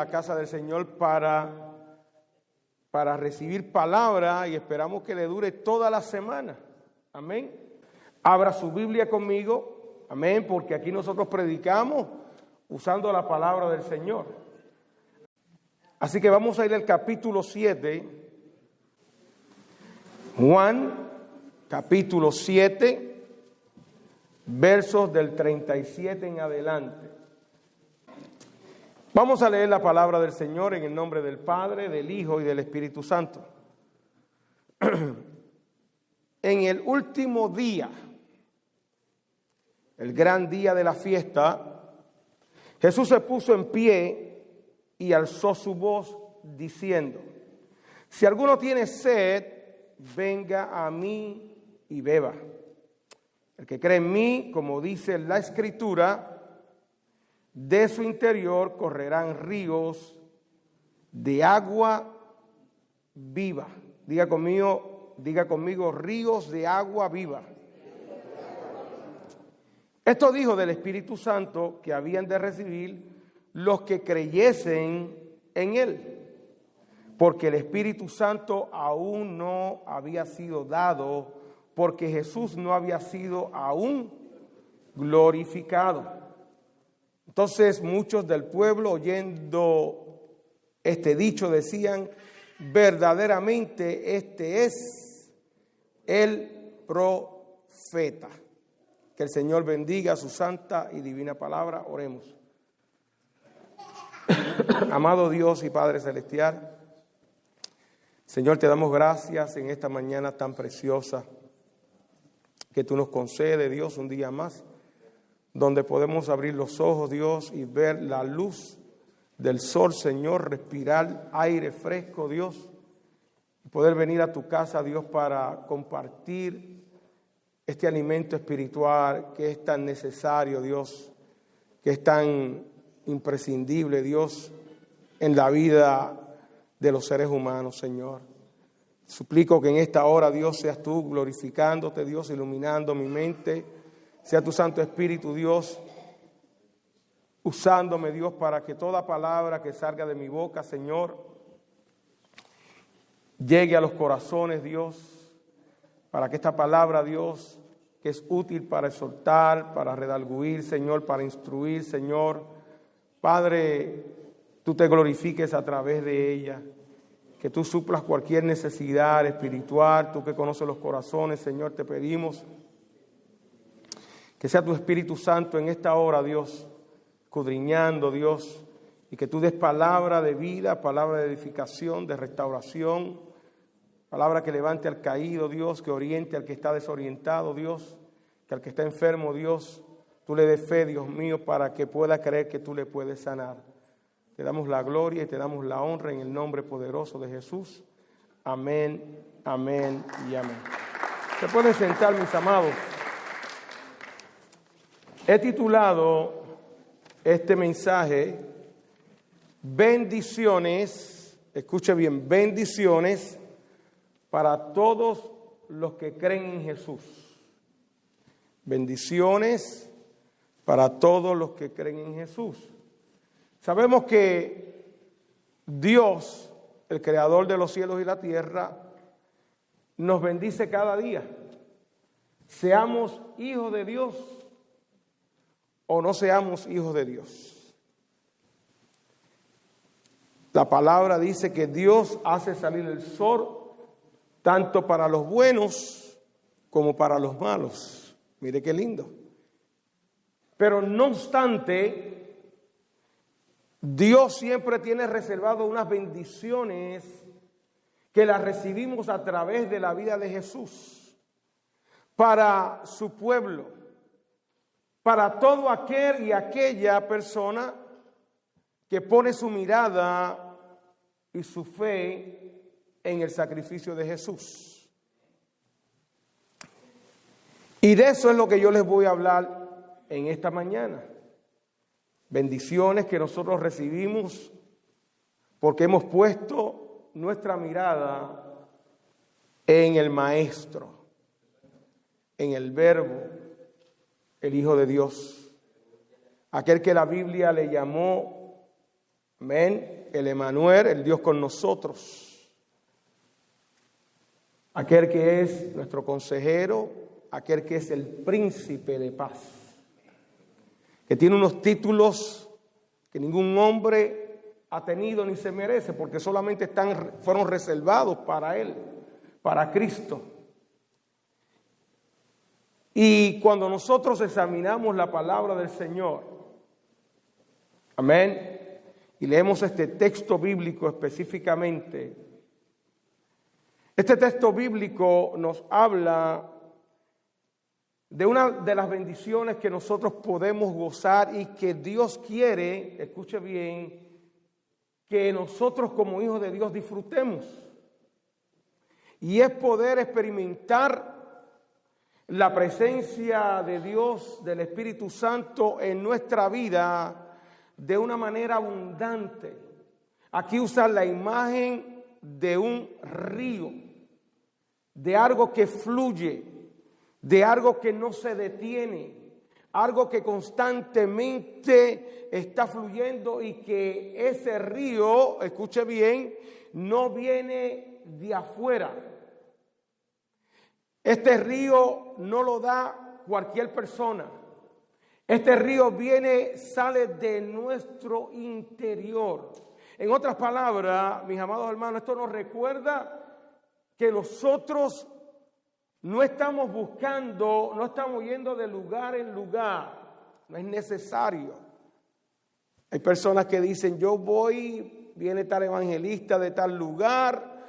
la casa del Señor para recibir palabra y esperamos que le dure toda la semana. Amén. Abra su Biblia conmigo. Amén, porque aquí nosotros predicamos usando la palabra del Señor. Así que vamos a ir al capítulo 7. Juan, capítulo 7, versos del 37 en adelante. Vamos a leer la palabra del Señor en el nombre del Padre, del Hijo y del Espíritu Santo. En el último día, el gran día de la fiesta, Jesús se puso en pie y alzó su voz diciendo: si alguno tiene sed, venga a mí y beba. El que cree en mí, como dice la Escritura, de su interior correrán ríos de agua viva. Diga conmigo, ríos de agua viva. Esto dijo del Espíritu Santo que habían de recibir los que creyesen en él, porque el Espíritu Santo aún no había sido dado, porque Jesús no había sido aún glorificado. Entonces muchos del pueblo, oyendo este dicho, decían: verdaderamente este es el profeta. Que el Señor bendiga su santa y divina palabra. Oremos. Amado Dios y Padre Celestial, Señor, te damos gracias en esta mañana tan preciosa que tú nos concedes, Dios, un día más, donde podemos abrir los ojos, Dios, y ver la luz del sol, Señor, respirar aire fresco, Dios, y poder venir a tu casa, Dios, para compartir este alimento espiritual que es tan necesario, Dios, que es tan imprescindible, Dios, en la vida de los seres humanos, Señor. Suplico que en esta hora, Dios, seas tú glorificándote, Dios, iluminando mi mente. Sea tu Santo Espíritu, Dios, usándome, Dios, para que toda palabra que salga de mi boca, Señor, llegue a los corazones, Dios, para que esta palabra, Dios, que es útil para exhortar, para redarguir, Señor, para instruir, Señor, Padre, tú te glorifiques a través de ella, que tú suplas cualquier necesidad espiritual, tú que conoces los corazones, Señor, te pedimos que sea tu Espíritu Santo en esta hora, Dios, escudriñando, Dios, y que tú des palabra de vida, palabra de edificación, de restauración, palabra que levante al caído, Dios, que oriente al que está desorientado, Dios, que al que está enfermo, Dios, tú le des fe, Dios mío, para que pueda creer que tú le puedes sanar. Te damos la gloria y te damos la honra en el nombre poderoso de Jesús. Amén, amén y amén. Se pueden sentar, mis amados. He titulado este mensaje bendiciones, escuche bien, bendiciones para todos los que creen en Jesús. Bendiciones para todos los que creen en Jesús. Sabemos que Dios, el creador de los cielos y la tierra, nos bendice cada día. Seamos hijos de Dios o no seamos hijos de Dios. La palabra dice que Dios hace salir el sol tanto para los buenos como para los malos. Mire qué lindo. Pero no obstante, Dios siempre tiene reservado unas bendiciones que las recibimos a través de la vida de Jesús para su pueblo, para todo aquel y aquella persona que pone su mirada y su fe en el sacrificio de Jesús. Y de eso es lo que yo les voy a hablar en esta mañana. Bendiciones que nosotros recibimos porque hemos puesto nuestra mirada en el Maestro, en el Verbo, el Hijo de Dios, aquel que la Biblia le llamó Amén. El Emmanuel, el Dios con nosotros. Aquel que es nuestro consejero, aquel que es el príncipe de paz. Que tiene unos títulos que ningún hombre ha tenido ni se merece, porque solamente fueron reservados para Él, para Cristo. Y cuando nosotros examinamos la palabra del Señor, amén, y leemos este texto bíblico específicamente, este texto bíblico nos habla de una de las bendiciones que nosotros podemos gozar y que Dios quiere, escuche bien, que nosotros como hijos de Dios disfrutemos. Y es poder experimentar la presencia de Dios, del Espíritu Santo en nuestra vida de una manera abundante. Aquí usa la imagen de un río, de algo que fluye, de algo que no se detiene, algo que constantemente está fluyendo y que ese río, escuche bien, no viene de afuera. Este río no lo da cualquier persona. Este río sale de nuestro interior. En otras palabras, mis amados hermanos, esto nos recuerda que nosotros no estamos buscando, no estamos yendo de lugar en lugar. No es necesario. Hay personas que dicen, viene tal evangelista de tal lugar,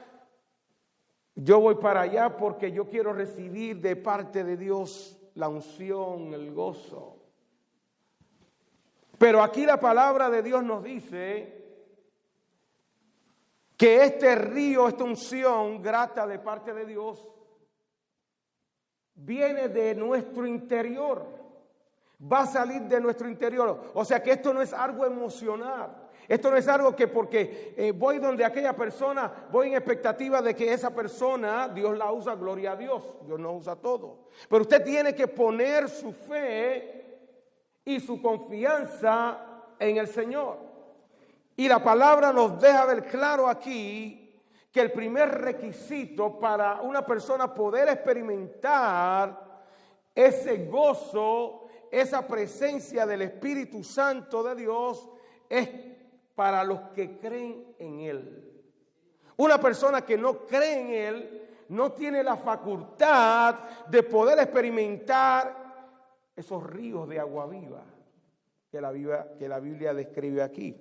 yo voy para allá porque yo quiero recibir de parte de Dios la unción, el gozo. Pero aquí la palabra de Dios nos dice que este río, esta unción grata de parte de Dios, viene de nuestro interior, va a salir de nuestro interior. O sea que esto no es algo emocional, esto no es algo que porque voy donde aquella persona, voy en expectativa de que esa persona, Dios la usa, gloria a Dios, Dios no usa todo. Pero usted tiene que poner su fe y su confianza en el Señor. Y la palabra nos deja ver claro aquí que el primer requisito para una persona poder experimentar ese gozo, esa presencia del Espíritu Santo de Dios, es para los que creen en Él. Una persona que no cree en Él no tiene la facultad de poder experimentar esos ríos de agua viva que la Biblia describe aquí.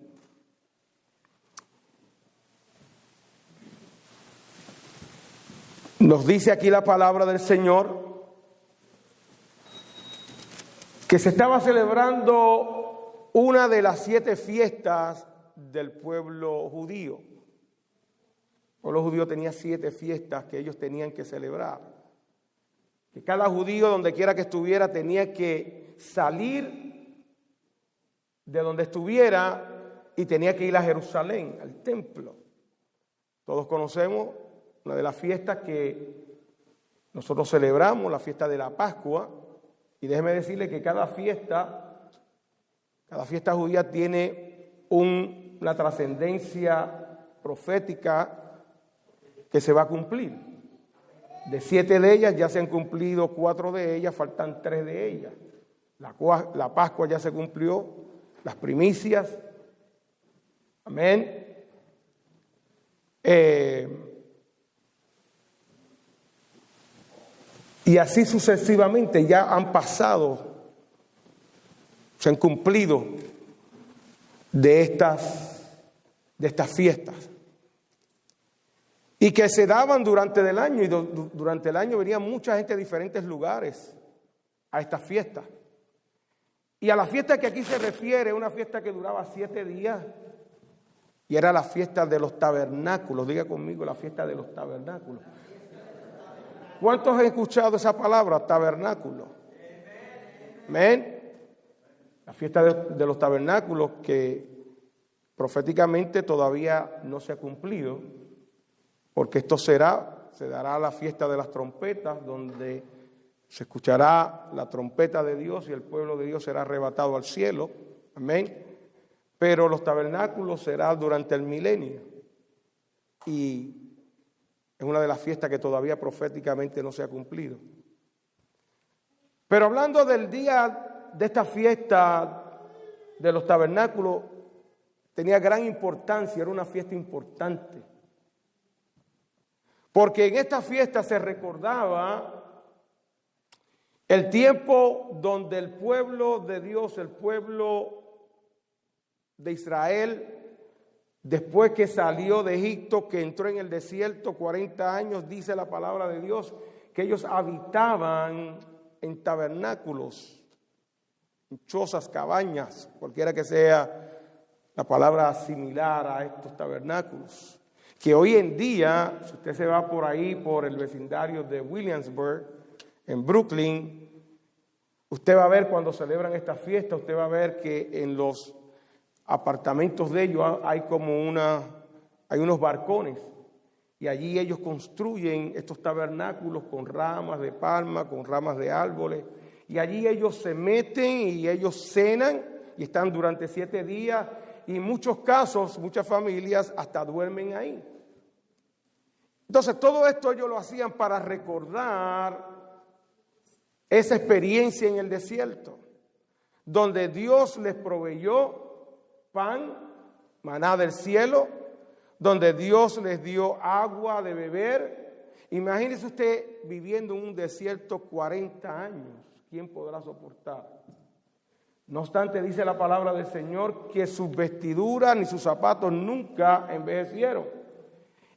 Nos dice aquí la palabra del Señor que se estaba celebrando una de las 7 fiestas del pueblo judío. El pueblo judío tenía 7 fiestas que ellos tenían que celebrar. Que cada judío, donde quiera que estuviera, tenía que salir de donde estuviera y tenía que ir a Jerusalén, al templo. Todos conocemos una de las fiestas que nosotros celebramos, la fiesta de la Pascua, y déjeme decirle que cada fiesta judía tiene una trascendencia profética que se va a cumplir. De 7 de ellas ya se han cumplido 4 de ellas, faltan 3 de ellas. La Pascua ya se cumplió, las primicias, amén. Y así sucesivamente ya han pasado, se han cumplido de estas fiestas. Y que se daban durante el año, y durante el año venía mucha gente de diferentes lugares a estas fiestas. Y a la fiesta que aquí se refiere, una fiesta que duraba 7 días, y era la fiesta de los tabernáculos. Diga conmigo, la fiesta de los tabernáculos. ¿Cuántos han escuchado esa palabra, tabernáculo? Amén. La fiesta de los tabernáculos que proféticamente todavía no se ha cumplido, porque esto se dará la fiesta de las trompetas, donde se escuchará la trompeta de Dios y el pueblo de Dios será arrebatado al cielo. Amén. pero los tabernáculos será durante el milenio. Y es una de las fiestas que todavía proféticamente no se ha cumplido. Pero hablando del día de esta fiesta de los tabernáculos, tenía gran importancia, era una fiesta importante. Porque en esta fiesta se recordaba el tiempo donde el pueblo de Dios, el pueblo de Israel, después que salió de Egipto, que entró en el desierto 40 años, dice la palabra de Dios, que ellos habitaban en tabernáculos, en chozas, cabañas, cualquiera que sea la palabra similar a estos tabernáculos. Que hoy en día, si usted se va por ahí, por el vecindario de Williamsburg, en Brooklyn, usted va a ver cuando celebran esta fiesta, usted va a ver que en los apartamentos de ellos hay unos barcones, y allí ellos construyen estos tabernáculos con ramas de palma, con ramas de árboles, y allí ellos se meten y ellos cenan y están durante 7 días, y en muchos casos, muchas familias hasta duermen ahí. Entonces todo esto ellos lo hacían para recordar esa experiencia en el desierto, donde Dios les proveyó pan, maná del cielo, donde Dios les dio agua de beber. Imagínese usted viviendo en un desierto 40 años, ¿quién podrá soportar? No obstante, dice la palabra del Señor que sus vestiduras ni sus zapatos nunca envejecieron.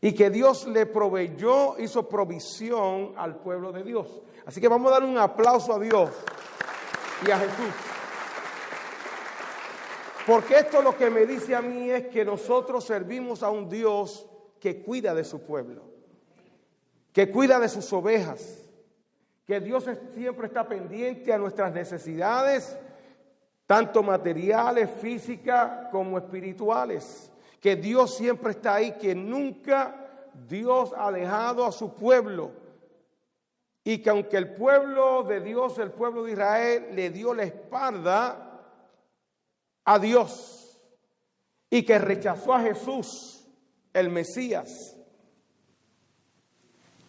Y que Dios le proveyó, hizo provisión al pueblo de Dios. Así que vamos a darle un aplauso a Dios y a Jesús. Porque esto lo que me dice a mí es que nosotros servimos a un Dios que cuida de su pueblo, que cuida de sus ovejas, que Dios siempre está pendiente a nuestras necesidades, tanto materiales, físicas como espirituales. Que Dios siempre está ahí, que nunca Dios ha dejado a su pueblo. Y que aunque el pueblo de Dios, el pueblo de Israel, le dio la espalda a Dios y que rechazó a Jesús, el Mesías,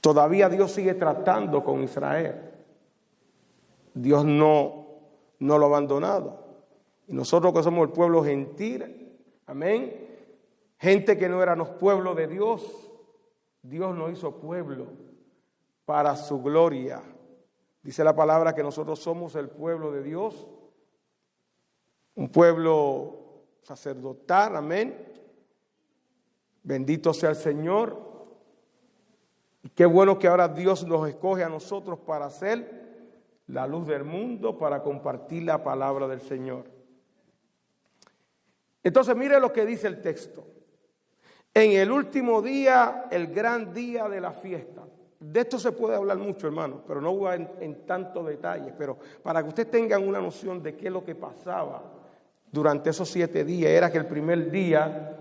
todavía Dios sigue tratando con Israel. Dios no lo ha abandonado. Y nosotros que somos el pueblo gentil, amén, gente que no éramos pueblo de Dios, Dios nos hizo pueblo para su gloria. Dice la palabra que nosotros somos el pueblo de Dios, un pueblo sacerdotal, amén. Bendito sea el Señor. Y qué bueno que ahora Dios nos escoge a nosotros para ser la luz del mundo, para compartir la palabra del Señor. Entonces mire lo que dice el texto. En el último día, el gran día de la fiesta. De esto se puede hablar mucho, hermano, pero no voy en tantos detalles. Pero para que ustedes tengan una noción de qué es lo que pasaba durante esos 7 días, era que el primer día,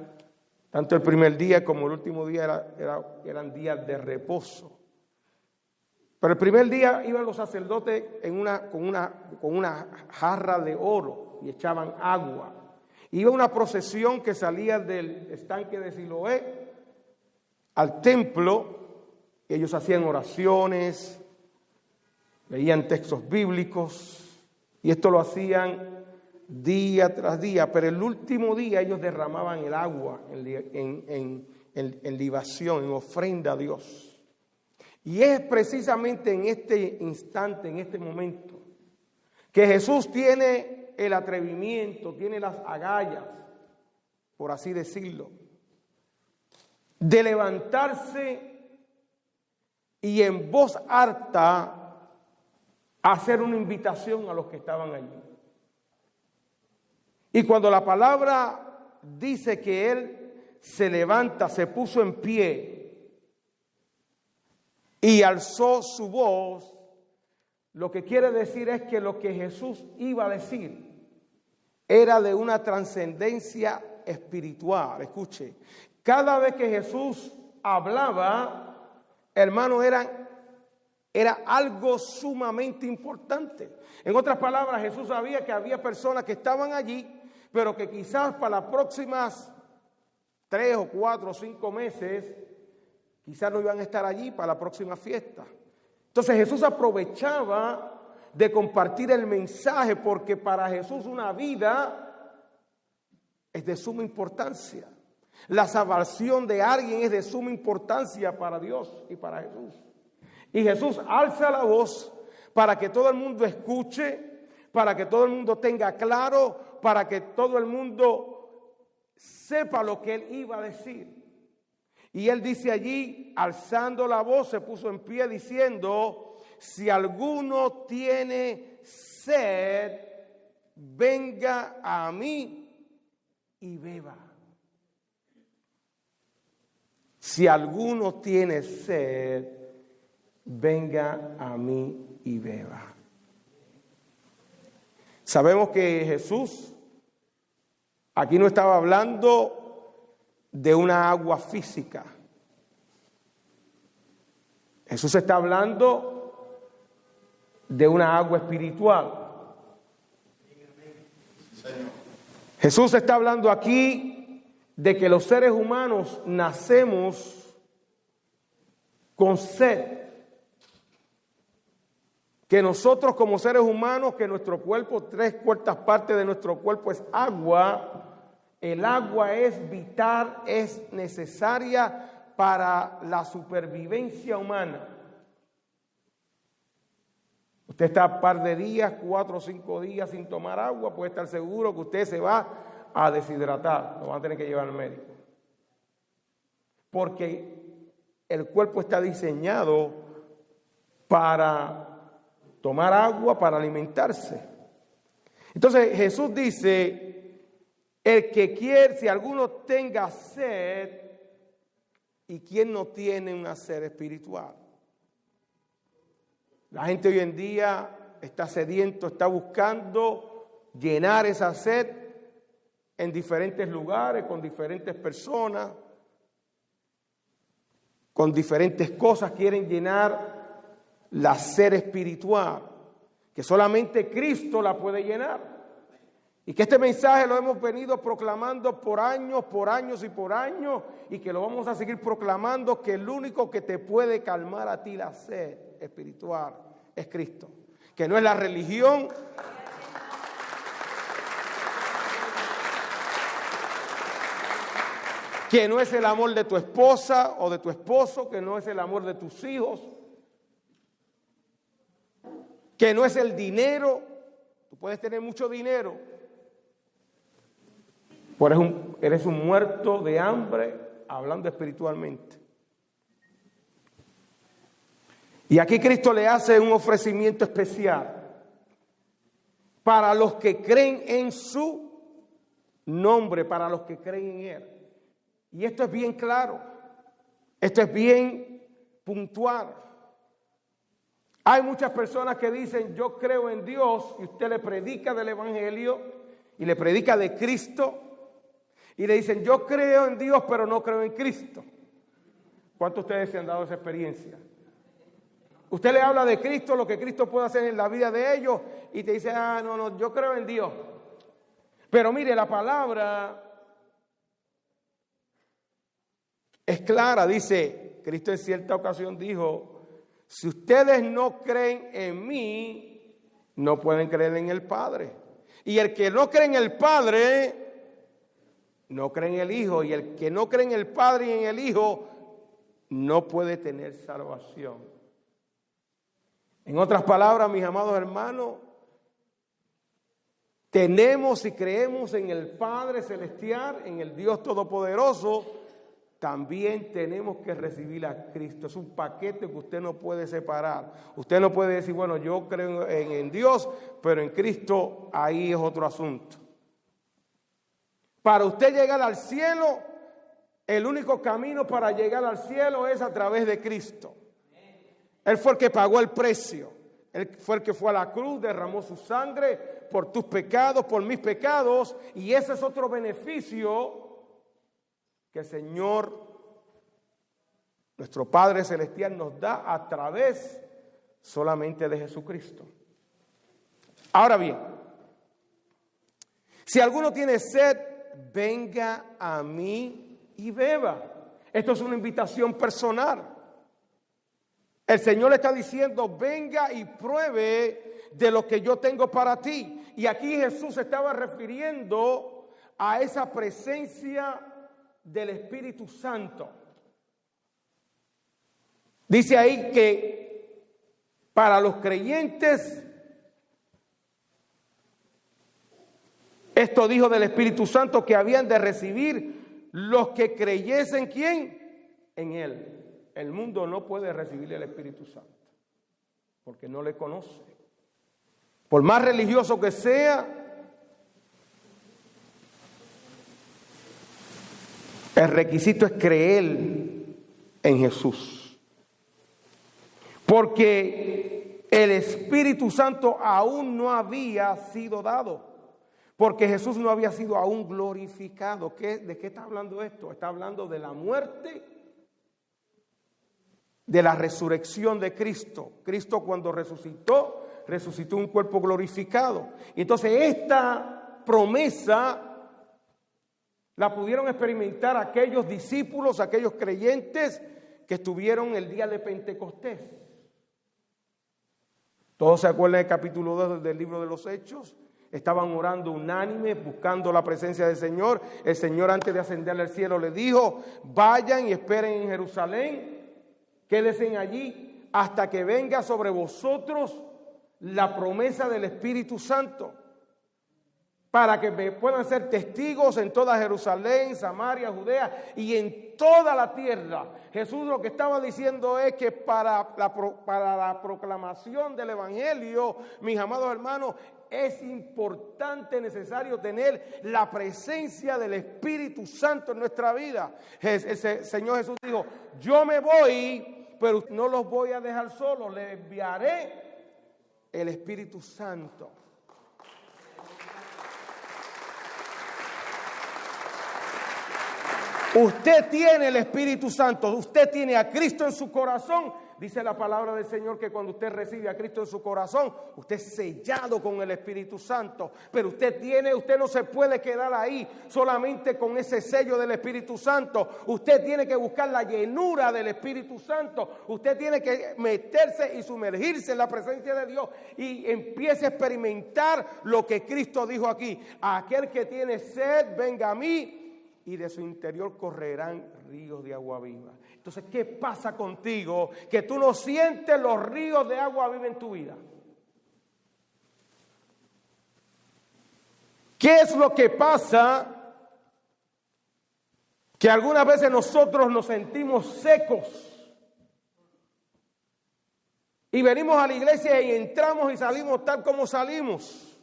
tanto el primer día como el último día eran días de reposo. Pero el primer día iban los sacerdotes con una jarra de oro y echaban agua. Iba una procesión que salía del estanque de Siloé al templo. Ellos hacían oraciones, leían textos bíblicos, y esto lo hacían día tras día. Pero el último día ellos derramaban el agua en libación, en ofrenda a Dios. Y es precisamente en este instante, en este momento, que Jesús tiene el atrevimiento, tiene las agallas, por así decirlo, de levantarse y en voz alta hacer una invitación a los que estaban allí. Y cuando la palabra dice que él se levanta, se puso en pie y alzó su voz, lo que quiere decir es que lo que Jesús iba a decir era de una trascendencia espiritual. Escuche, cada vez que Jesús hablaba, hermano, era algo sumamente importante. En otras palabras, Jesús sabía que había personas que estaban allí, pero que quizás para las próximas 3 o 4 o 5 meses, quizás no iban a estar allí para la próxima fiesta. Entonces Jesús aprovechaba de compartir el mensaje, porque para Jesús una vida es de suma importancia. La salvación de alguien es de suma importancia para Dios y para Jesús. Y Jesús alza la voz para que todo el mundo escuche, para que todo el mundo tenga claro, para que todo el mundo sepa lo que él iba a decir. Y él dice allí, alzando la voz, se puso en pie diciendo: si alguno tiene sed, venga a mí y beba. Si alguno tiene sed, venga a mí y beba. Sabemos que Jesús aquí no estaba hablando de una agua física. Jesús está hablando de una agua espiritual. Jesús está hablando aquí de que los seres humanos nacemos con sed. Que nosotros como seres humanos, que nuestro cuerpo, 3/4 partes de nuestro cuerpo es agua. El agua es vital, es necesaria para la supervivencia humana. Usted está un par de días, 4 o 5 días sin tomar agua, puede estar seguro que usted se va a deshidratar, lo van a tener que llevar al médico. Porque el cuerpo está diseñado para tomar agua, para alimentarse. Entonces Jesús dice: el que quiere, si alguno tenga sed, ¿y quién no tiene una sed espiritual? La gente hoy en día está sediento, está buscando llenar esa sed en diferentes lugares, con diferentes personas, con diferentes cosas. Quieren llenar la sed espiritual, que solamente Cristo la puede llenar. Y que este mensaje lo hemos venido proclamando por años y por años, y que lo vamos a seguir proclamando, que el único que te puede calmar a ti la sed espiritual es Cristo. Que no es la religión, que no es el amor de tu esposa o de tu esposo, que no es el amor de tus hijos, que no es el dinero. Tú puedes tener mucho dinero, pero eres un muerto de hambre, hablando espiritualmente. Y aquí Cristo le hace un ofrecimiento especial para los que creen en su nombre, para los que creen en Él. Y esto es bien claro, esto es bien puntual. Hay muchas personas que dicen: yo creo en Dios, y usted le predica del Evangelio y le predica de Cristo, y le dicen: yo creo en Dios, pero no creo en Cristo. ¿Cuántos de ustedes se han dado esa experiencia? Usted le habla de Cristo, lo que Cristo puede hacer en la vida de ellos, y te dice: no, yo creo en Dios. Pero mire, la palabra es clara. Dice, Cristo en cierta ocasión dijo: si ustedes no creen en mí, no pueden creer en el Padre. Y el que no cree en el Padre, no cree en el Hijo. Y el que no cree en el Padre y en el Hijo, no puede tener salvación. En otras palabras, mis amados hermanos, tenemos y creemos en el Padre Celestial, en el Dios Todopoderoso. También tenemos que recibir a Cristo. Es un paquete que usted no puede separar. Usted no puede decir: bueno, yo creo en Dios, pero en Cristo ahí es otro asunto. Para usted llegar al cielo, el único camino para llegar al cielo es a través de Cristo. Él fue el que pagó el precio. Él fue el que fue a la cruz, derramó su sangre por tus pecados, por mis pecados. Y ese es otro beneficio que el Señor, nuestro Padre Celestial, nos da a través solamente de Jesucristo. Ahora bien, Si alguno tiene sed, venga a mí y beba. Esto es una invitación personal. El Señor le está diciendo, venga y pruebe de lo que yo tengo para ti. Y aquí Jesús se estaba refiriendo a esa presencia del Espíritu Santo. Dice ahí que para los creyentes, esto dijo del Espíritu Santo que habían de recibir los que creyesen, ¿quién? En Él. El mundo no puede recibir el Espíritu Santo porque no le conoce. Por más religioso que sea, el requisito es creer en Jesús. Porque el Espíritu Santo aún no había sido dado. Porque Jesús no había sido aún glorificado. ¿De qué está hablando esto? Está hablando de la muerte, de la resurrección de Cristo. Cristo cuando resucitó un cuerpo glorificado. Y entonces esta promesa la pudieron experimentar aquellos discípulos, aquellos creyentes que estuvieron el día de Pentecostés. Todos se acuerdan del capítulo 2 del libro de los Hechos. Estaban orando unánimes, buscando la presencia del Señor. El Señor, antes de ascender al cielo, le dijo: vayan y esperen en Jerusalén, quédense allí hasta que venga sobre vosotros la promesa del Espíritu Santo, para que puedan ser testigos en toda Jerusalén, Samaria, Judea y en toda la tierra. Jesús lo que estaba diciendo es que para la proclamación del Evangelio, mis amados hermanos, es importante, necesario tener la presencia del Espíritu Santo en nuestra vida. El Señor Jesús dijo: yo me voy, pero no los voy a dejar solos, les enviaré el Espíritu Santo. Usted tiene el Espíritu Santo, usted tiene a Cristo en su corazón. Dice la palabra del Señor que cuando usted recibe a Cristo en su corazón, usted es sellado con el Espíritu Santo. Pero usted no se puede quedar ahí solamente con ese sello del Espíritu Santo. Usted tiene que buscar la llenura del Espíritu Santo. Usted tiene que meterse y sumergirse en la presencia de Dios y empiece a experimentar lo que Cristo dijo aquí: aquel que tiene sed, venga a mí, y de su interior correrán ríos de agua viva. Entonces, ¿qué pasa contigo que tú no sientes los ríos de agua viva en tu vida? ¿Qué es lo que pasa? Que algunas veces nosotros nos sentimos secos y venimos a la iglesia y entramos y salimos tal como salimos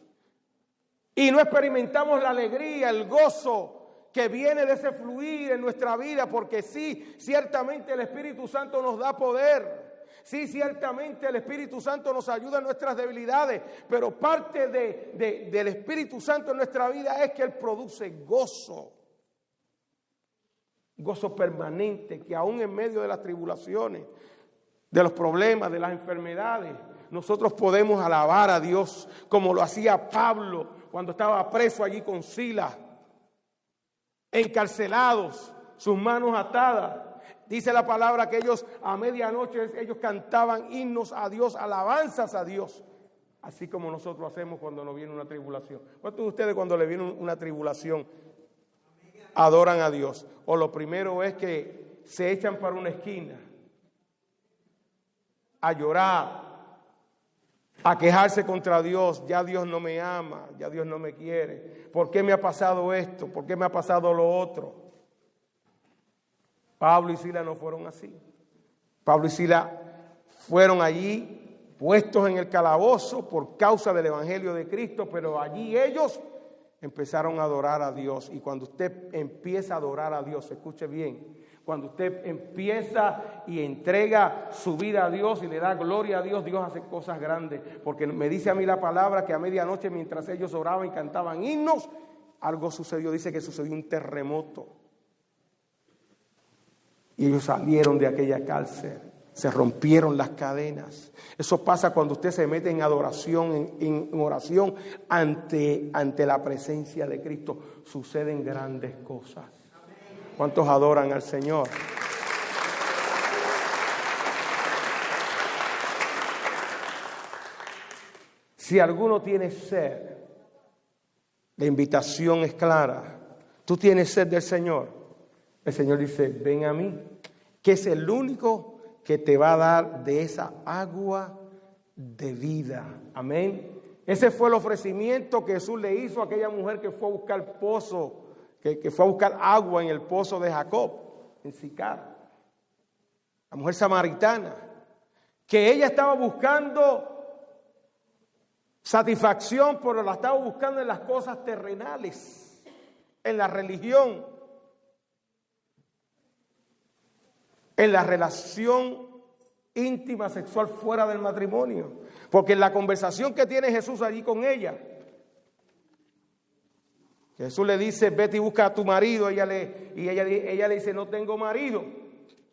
y no experimentamos la alegría, el gozo que viene de ese fluir en nuestra vida, porque sí, ciertamente el Espíritu Santo nos da poder. Sí, ciertamente el Espíritu Santo nos ayuda en nuestras debilidades, pero parte del Espíritu Santo en nuestra vida es que Él produce gozo. Gozo permanente, que aún en medio de las tribulaciones, de los problemas, de las enfermedades, nosotros podemos alabar a Dios como lo hacía Pablo cuando estaba preso allí con Silas, encarcelados, sus manos atadas. Dice la palabra que ellos a medianoche ellos cantaban himnos a Dios, alabanzas a Dios, así como nosotros hacemos cuando nos viene una tribulación. ¿Cuántos de ustedes cuando le viene una tribulación adoran a Dios? O lo primero es que se echan para una esquina a llorar, a quejarse contra Dios: ya Dios no me ama, ya Dios no me quiere, ¿por qué me ha pasado esto? ¿Por qué me ha pasado lo otro? Pablo y Silas no fueron así. Pablo y Silas fueron allí puestos en el calabozo por causa del Evangelio de Cristo, pero allí ellos empezaron a adorar a Dios. Y cuando usted empieza a adorar a Dios, escuche bien, cuando usted empieza y entrega su vida a Dios y le da gloria a Dios, Dios hace cosas grandes. Porque me dice a mí la palabra que a medianoche, mientras ellos oraban y cantaban himnos, algo sucedió. Dice que sucedió un terremoto. Y ellos salieron de aquella cárcel Se rompieron las cadenas. Eso pasa cuando usted se mete en adoración, en oración ante la presencia de Cristo. Suceden grandes cosas. ¿Cuántos adoran al Señor? Si alguno tiene sed, la invitación es clara. Tú tienes sed del Señor. El Señor dice, ven a mí, que es el único que te va a dar de esa agua de vida. Amén. Ese fue el ofrecimiento que Jesús le hizo a aquella mujer que fue a buscar pozo, que fue a buscar agua en el pozo de Jacob, en Sicar. La mujer samaritana, que ella estaba buscando satisfacción, pero la estaba buscando en las cosas terrenales, en la religión, en la relación íntima sexual fuera del matrimonio. Porque en la conversación que tiene Jesús allí con ella, Jesús le dice, vete y busca a tu marido, ella le dice, no tengo marido.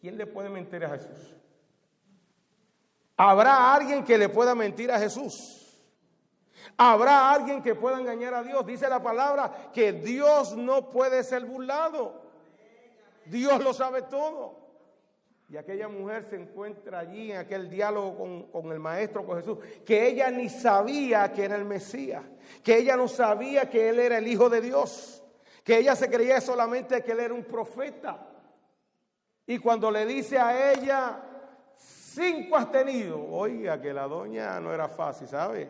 ¿Quién le puede mentir a Jesús? ¿Habrá alguien que le pueda mentir a Jesús? ¿Habrá alguien que pueda engañar a Dios? Dice la palabra que Dios no puede ser burlado. Dios lo sabe todo. Y aquella mujer se encuentra allí en aquel diálogo con el maestro, con Jesús, que ella ni sabía que era el Mesías, que ella no sabía que él era el Hijo de Dios, que ella se creía solamente que él era un profeta. Y cuando le dice a ella, 5 has tenido, oiga, que la doña no era fácil, ¿sabe?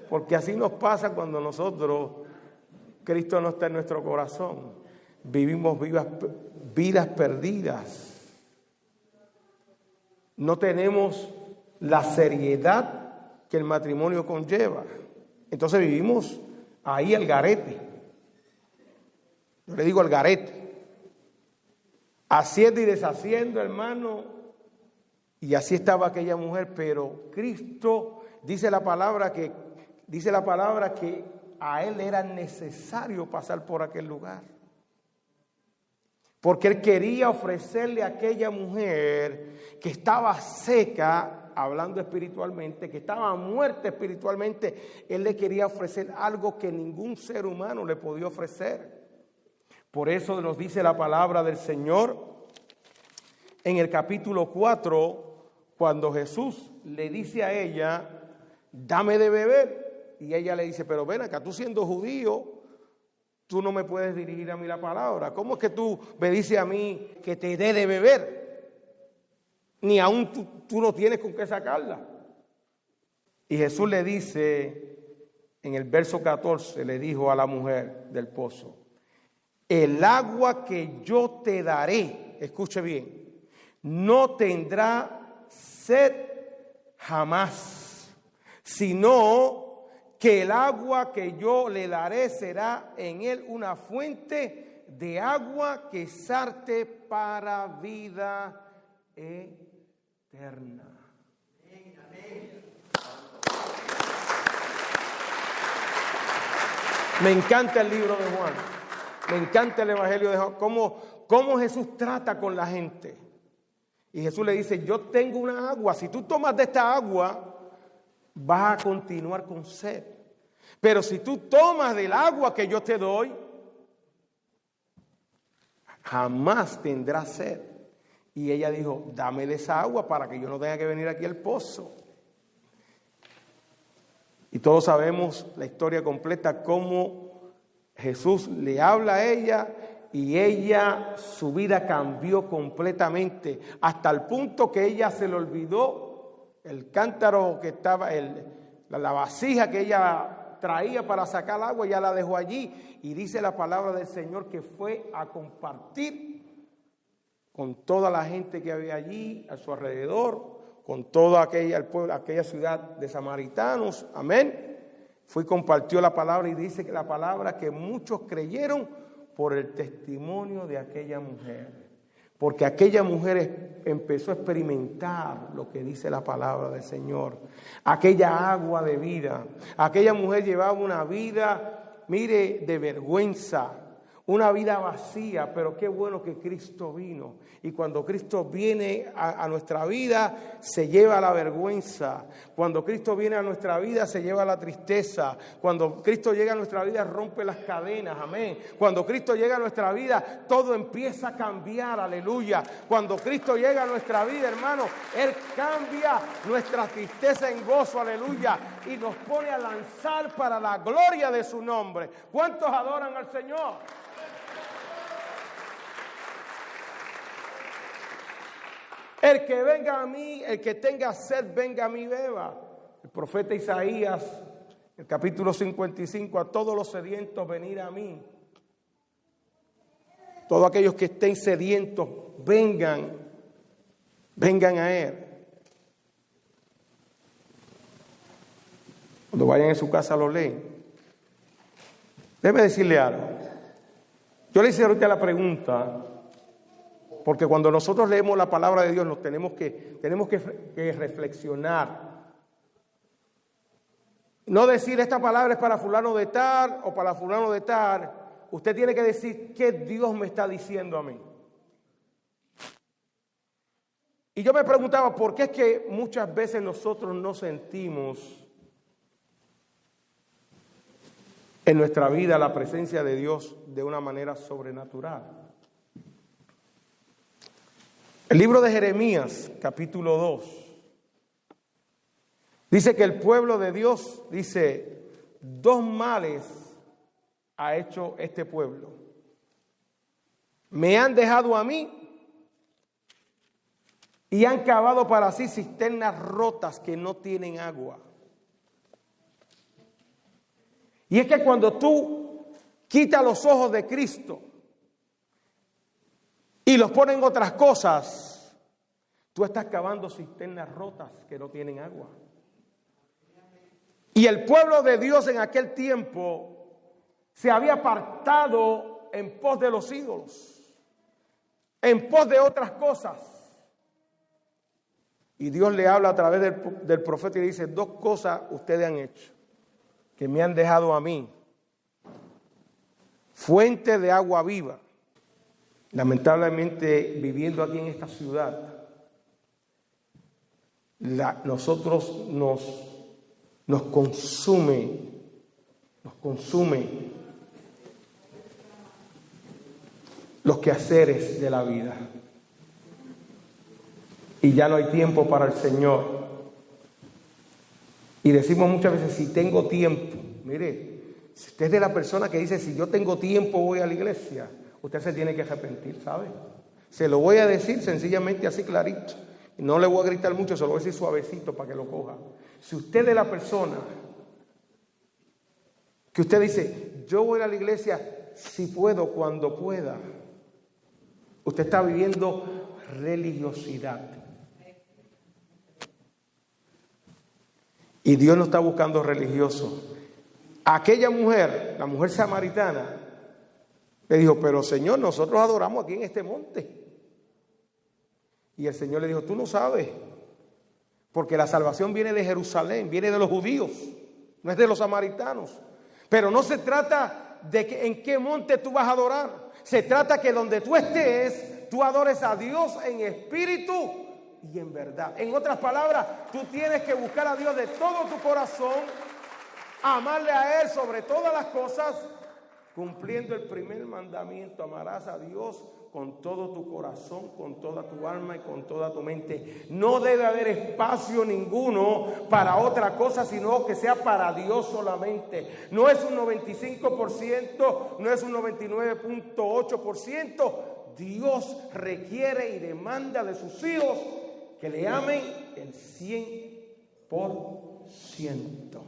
Porque así nos pasa cuando nosotros, Cristo no está en nuestro corazón. Vivimos vidas perdidas. No tenemos la seriedad que el matrimonio conlleva. Entonces vivimos ahí al garete. Yo le digo al garete. Haciendo y deshaciendo, hermano. Y así estaba aquella mujer. Pero Cristo dice la palabra que a él era necesario pasar por aquel lugar. Porque él quería ofrecerle a aquella mujer que estaba seca, hablando espiritualmente, que estaba muerta espiritualmente, él le quería ofrecer algo que ningún ser humano le podía ofrecer. Por eso nos dice la palabra del Señor en el capítulo 4, cuando Jesús le dice a ella, dame de beber. Y ella le dice, pero ven acá, tú siendo judío, tú no me puedes dirigir a mí la palabra. ¿Cómo es que tú me dices a mí que te dé de beber? Ni aún tú no tienes con qué sacarla. Y Jesús le dice, en el verso 14, le dijo a la mujer del pozo, el agua que yo te daré, escuche bien, no tendrá sed jamás, sino que el agua que yo le daré será en él una fuente de agua que sarte para vida eterna. Me encanta el libro de Juan, me encanta el evangelio de Juan, cómo Jesús trata con la gente. Y Jesús le dice, yo tengo una agua, si tú tomas de esta agua, vas a continuar con sed. Pero si tú tomas del agua que yo te doy, jamás tendrás sed. Y ella dijo, dame de esa agua para que yo no tenga que venir aquí al pozo. Y todos sabemos la historia completa, cómo Jesús le habla a ella y ella, su vida cambió completamente, hasta el punto que ella se le olvidó el cántaro que estaba, la vasija que ella traía para sacar agua, ya la dejó allí. Y dice la palabra del Señor que fue a compartir con toda la gente que había allí a su alrededor, con toda aquella ciudad de samaritanos. Amén. Fue y compartió la palabra, y dice que la palabra que muchos creyeron por el testimonio de aquella mujer. Porque aquella mujer empezó a experimentar lo que dice la palabra del Señor. Aquella agua de vida. Aquella mujer llevaba una vida, mire, de vergüenza. una vida vacía, pero qué bueno que Cristo vino. Y cuando Cristo viene a nuestra vida, se lleva la vergüenza. Cuando Cristo viene a nuestra vida, se lleva la tristeza. Cuando Cristo llega a nuestra vida, rompe las cadenas, amén. Cuando Cristo llega a nuestra vida, todo empieza a cambiar, aleluya. Cuando Cristo llega a nuestra vida, hermano, Él cambia nuestra tristeza en gozo, aleluya. Y nos pone a lanzar para la gloria de su nombre. ¿Cuántos adoran al Señor? El que venga a mí, el que tenga sed, venga a mí, beba. El profeta Isaías, el capítulo 55, a todos los sedientos, venid a mí. Todos aquellos que estén sedientos, vengan a Él. Cuando vayan en su casa lo leen. Déjeme decirle algo. Yo le hice ahorita la pregunta, porque cuando nosotros leemos la palabra de Dios nos tenemos que reflexionar. No decir esta palabra es para fulano de tal o para fulano de tal. Usted tiene que decir qué Dios me está diciendo a mí. Y yo me preguntaba por qué es que muchas veces nosotros no sentimos en nuestra vida la presencia de Dios de una manera sobrenatural. El libro de Jeremías, capítulo 2, dice que el pueblo de Dios, dice, 2 males ha hecho este pueblo. Me han dejado a mí y han cavado para sí cisternas rotas que no tienen agua. Y es que cuando tú quitas los ojos de Cristo y los pones en otras cosas, tú estás cavando cisternas rotas que no tienen agua. Y el pueblo de Dios en aquel tiempo se había apartado en pos de los ídolos, en pos de otras cosas. Y Dios le habla a través del profeta y le dice, 2 cosas ustedes han hecho, que me han dejado a mí, fuente de agua viva. Lamentablemente, viviendo aquí en esta ciudad, nosotros nos consume los quehaceres de la vida. Y ya no hay tiempo para el Señor. Y decimos muchas veces, si tengo tiempo. Mire, si usted es de la persona que dice, si yo tengo tiempo voy a la iglesia, usted se tiene que arrepentir, ¿sabe? Se lo voy a decir sencillamente así clarito. No le voy a gritar mucho, se lo voy a decir suavecito para que lo coja. Si usted es de la persona que usted dice, yo voy a la iglesia si puedo, cuando pueda, usted está viviendo religiosidad. Y Dios no está buscando religiosos. Aquella mujer, la mujer samaritana, le dijo, pero Señor, nosotros adoramos aquí en este monte. Y el Señor le dijo, tú no sabes, porque la salvación viene de Jerusalén, viene de los judíos, no es de los samaritanos. Pero no se trata de que en qué monte tú vas a adorar. Se trata que donde tú estés, tú adores a Dios en espíritu y en verdad. En otras palabras, tú tienes que buscar a Dios de todo tu corazón, amarle a Él sobre todas las cosas, cumpliendo el primer mandamiento, amarás a Dios con todo tu corazón, con toda tu alma y con toda tu mente. No debe haber espacio ninguno para otra cosa, sino que sea para Dios solamente. No es un 95%, no es un 99.8%. Dios requiere y demanda de sus hijos que le amen el 100%.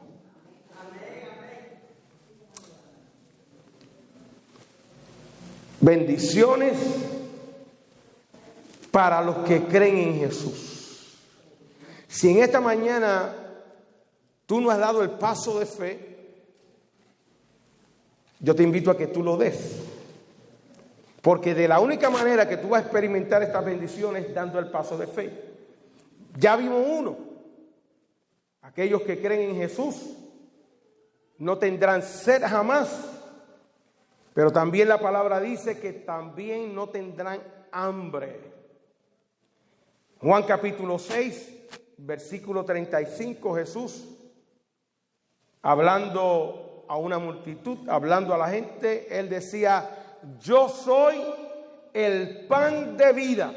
Bendiciones para los que creen en Jesús. Si en esta mañana tú no has dado el paso de fe, yo te invito a que tú lo des. Porque de la única manera que tú vas a experimentar estas bendiciones es dando el paso de fe. Ya vimos uno. Aquellos que creen en Jesús no tendrán sed jamás. Pero también la palabra dice que también no tendrán hambre. Juan capítulo 6, versículo 35, Jesús, hablando a una multitud, hablando a la gente, Él decía: yo soy el pan de vida.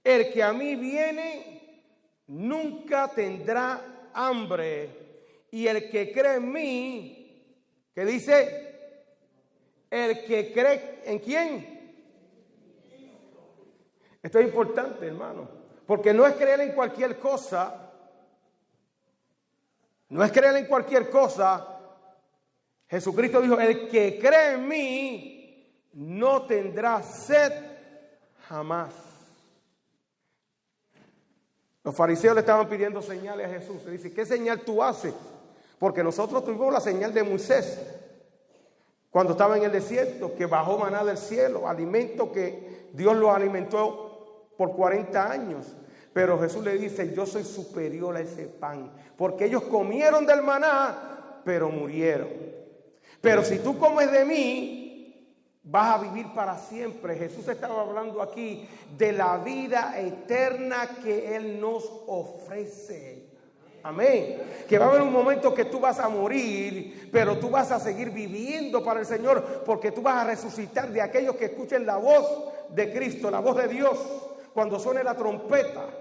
El que a mí viene nunca tendrá hambre. Y el que cree en mí, ¿qué dice? El que cree en quién. Esto es importante, hermano, porque no es creer en cualquier cosa. No es creer en cualquier cosa. Jesucristo dijo: el que cree en mí no tendrá sed jamás. Los fariseos le estaban pidiendo señales a Jesús. Le dice: ¿qué señal tú haces? Porque nosotros tuvimos la señal de Moisés cuando estaba en el desierto, que bajó maná del cielo, alimento que Dios lo alimentó por 40 años. Pero Jesús le dice: yo soy superior a ese pan, porque ellos comieron del maná, pero murieron. Pero si tú comes de mí, vas a vivir para siempre. Jesús estaba hablando aquí de la vida eterna que Él nos ofrece. Amén. Que va a haber un momento que tú vas a morir, pero tú vas a seguir viviendo para el Señor, porque tú vas a resucitar de aquellos que escuchen la voz de Cristo, la voz de Dios, cuando suene la trompeta.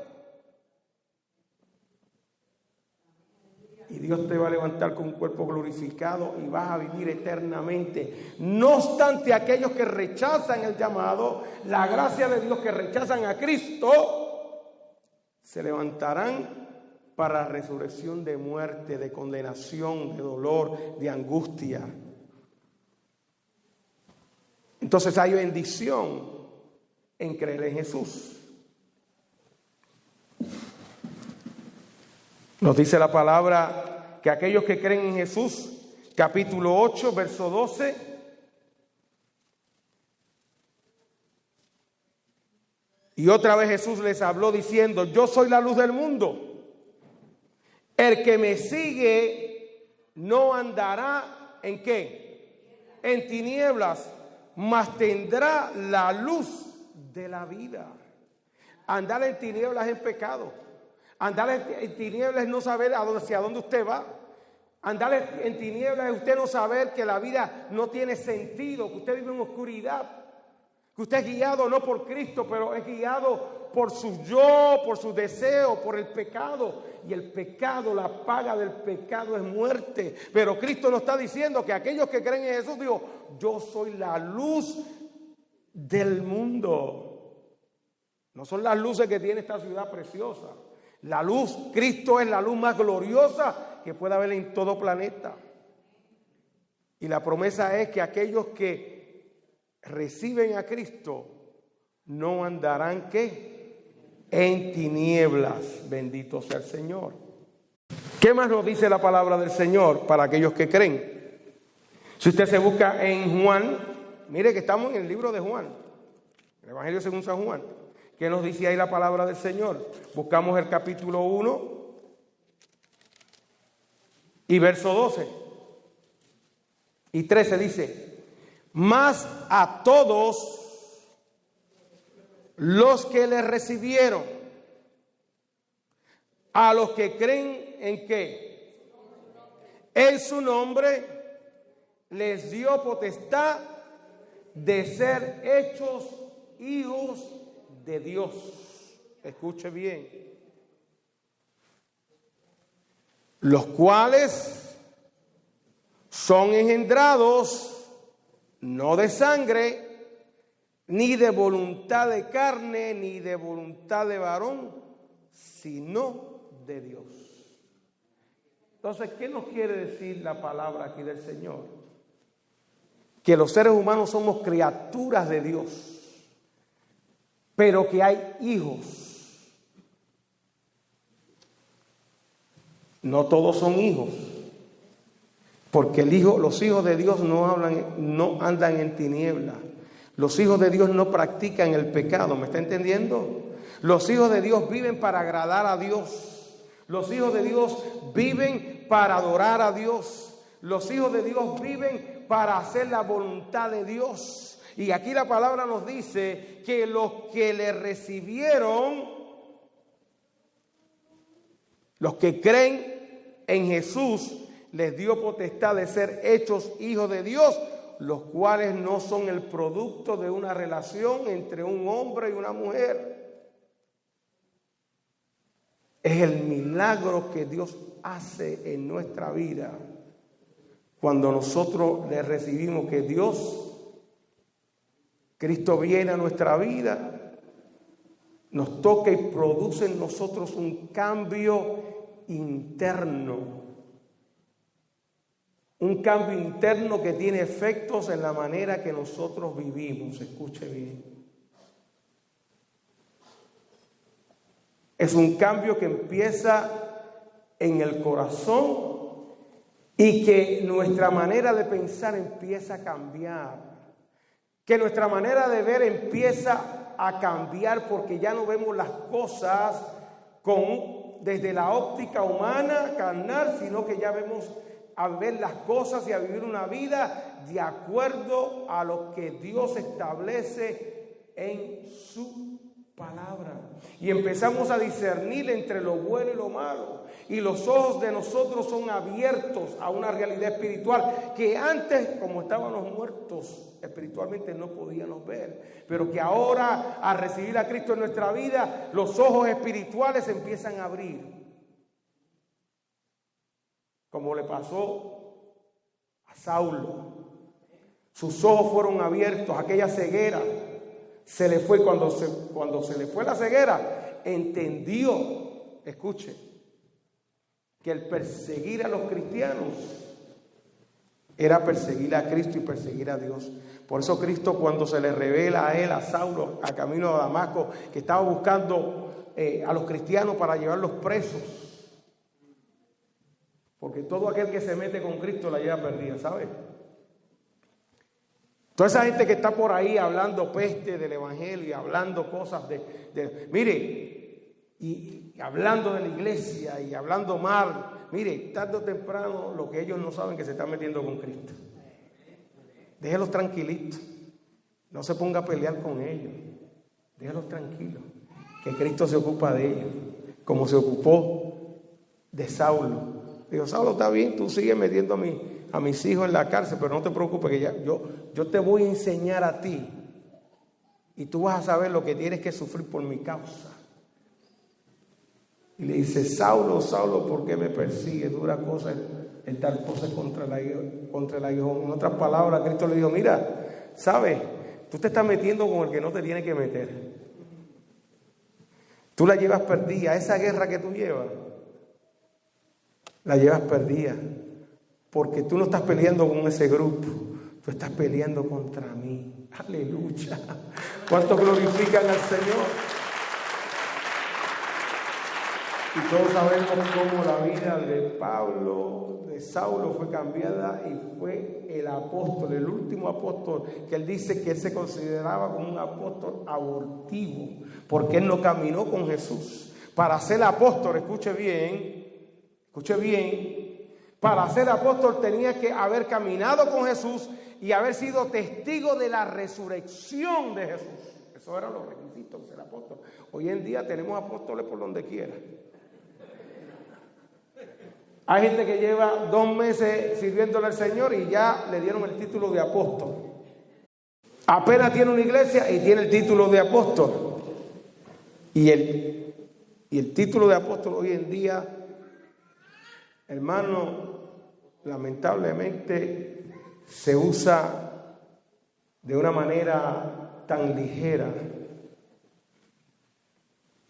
Y Dios te va a levantar con un cuerpo glorificado y vas a vivir eternamente. No obstante, aquellos que rechazan el llamado, la gracia de Dios, que rechazan a Cristo, se levantarán para resurrección de muerte, de condenación, de dolor, de angustia. Entonces hay bendición en creer en Jesús. Nos dice la palabra que aquellos que creen en Jesús, capítulo 8, verso 12, y otra vez Jesús les habló diciendo: yo soy la luz del mundo. El que me sigue no andará ¿en qué? En tinieblas, mas tendrá la luz de la vida. Andar en tinieblas es pecado. Andar en tinieblas es no saber hacia dónde usted va. Andar en tinieblas es usted no saber que la vida no tiene sentido, que usted vive en oscuridad, que usted es guiado no por Cristo, pero es guiado por su yo, por sus deseos, por el pecado. Y el pecado, la paga del pecado es muerte. Pero Cristo nos está diciendo que aquellos que creen en Jesús, dijo: yo soy la luz del mundo. No son las luces que tiene esta ciudad preciosa. La luz, Cristo es la luz más gloriosa que pueda haber en todo planeta. Y la promesa es que aquellos que reciben a Cristo no andarán ¿qué? En tinieblas. Bendito sea el Señor. ¿Qué más nos dice la palabra del Señor para aquellos que creen? Si usted se busca en Juan, mire que estamos en el libro de Juan, el Evangelio según San Juan. ¿Qué nos dice ahí la palabra del Señor? Buscamos el capítulo 1 y verso 12 y 13 dice: mas a todos los que le recibieron, a los que creen en qué, en su nombre, les dio potestad de ser hechos hijos de Dios. Escuche bien. Los cuales son engendrados no de sangre, ni de voluntad de carne, ni de voluntad de varón, sino de Dios. Entonces, ¿qué nos quiere decir la palabra aquí del Señor? Que los seres humanos somos criaturas de Dios, pero que hay hijos. No todos son hijos, porque los hijos de Dios no andan en tinieblas. Los hijos de Dios no practican el pecado, ¿me está entendiendo? Los hijos de Dios viven para agradar a Dios. Los hijos de Dios viven para adorar a Dios. Los hijos de Dios viven para hacer la voluntad de Dios. Y aquí la palabra nos dice que los que le recibieron, los que creen en Jesús, les dio potestad de ser hechos hijos de Dios, los cuales no son el producto de una relación entre un hombre y una mujer. Es el milagro que Dios hace en nuestra vida cuando nosotros le recibimos, que Cristo viene a nuestra vida, nos toca y produce en nosotros un cambio interno. Un cambio interno que tiene efectos en la manera que nosotros vivimos. Escuche bien. Es un cambio que empieza en el corazón y que nuestra manera de pensar empieza a cambiar. Que nuestra manera de ver empieza a cambiar, porque ya no vemos las cosas desde la óptica humana, carnal, sino que ya vemos a ver las cosas y a vivir una vida de acuerdo a lo que Dios establece en su palabra. Y empezamos a discernir entre lo bueno y lo malo. Y los ojos de nosotros son abiertos a una realidad espiritual que antes, como estábamos muertos espiritualmente, no podíamos ver. Pero que ahora, al recibir a Cristo en nuestra vida, los ojos espirituales empiezan a abrir. Como le pasó a Saulo. Sus ojos fueron abiertos, aquella ceguera se le fue. Cuando se le fue la ceguera, entendió, escuche, que el perseguir a los cristianos era perseguir a Cristo y perseguir a Dios. Por eso Cristo, cuando se le revela a él, a Saulo, a camino de Damasco, que estaba buscando a los cristianos para llevarlos presos, porque todo aquel que se mete con Cristo la lleva perdida, ¿sabes? Toda esa gente que está por ahí hablando peste del evangelio y hablando cosas mire, y hablando de la iglesia y hablando mal, mire, tarde o temprano lo que ellos no saben, que se están metiendo con Cristo. Déjelos tranquilitos, no se ponga a pelear con ellos, déjelos tranquilos, que Cristo se ocupa de ellos, como se ocupó de Saulo. Digo, Saulo, está bien, tú sigues metiendo a mis hijos en la cárcel, pero no te preocupes, que yo te voy a enseñar a ti y tú vas a saber lo que tienes que sufrir por mi causa. Y le dice, Saulo, Saulo, ¿por qué me persigues? Dura cosa el dar cosas contra el aguijón. En otras palabras, Cristo le dijo, mira, ¿sabes? Tú te estás metiendo con el que no te tiene que meter. Tú la llevas perdida. Esa guerra que tú llevas, la llevas perdida, porque tú no estás peleando con ese grupo, tú estás peleando contra mí. Aleluya. ¿Cuántos glorifican al Señor? Y todos sabemos cómo la vida de Saulo fue cambiada y fue el apóstol, el último apóstol, que él dice que él se consideraba como un apóstol abortivo, porque él no caminó con Jesús. Para ser apóstol, escuche bien, para ser apóstol tenía que haber caminado con Jesús y haber sido testigo de la resurrección de Jesús. Esos eran los requisitos de ser apóstol. Hoy en día tenemos apóstoles por donde quiera. Hay gente que lleva 2 meses sirviéndole al Señor y ya le dieron el título de apóstol. Apenas tiene una iglesia y tiene el título de apóstol. Y el título de apóstol hoy en día, hermano, lamentablemente se usa de una manera tan ligera.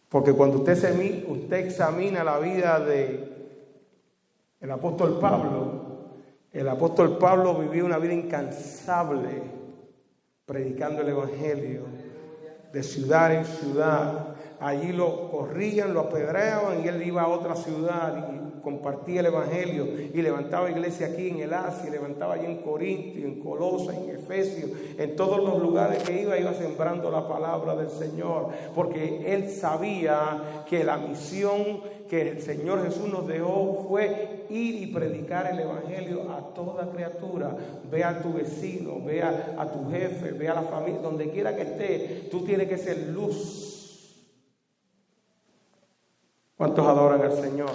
Porque cuando usted examina la vida el apóstol Pablo vivía una vida incansable predicando el evangelio de ciudad en ciudad. Allí lo corrían, lo apedreaban y él iba a otra ciudad compartía el Evangelio y levantaba iglesia aquí en el Asia, levantaba allí en Corinto, en Colosas, en Efesios, en todos los lugares que iba sembrando la palabra del Señor, porque él sabía que la misión que el Señor Jesús nos dejó fue ir y predicar el Evangelio a toda criatura. Ve a tu vecino, ve a tu jefe, ve a la familia, donde quiera que esté, tú tienes que ser luz. ¿Cuántos adoran al Señor?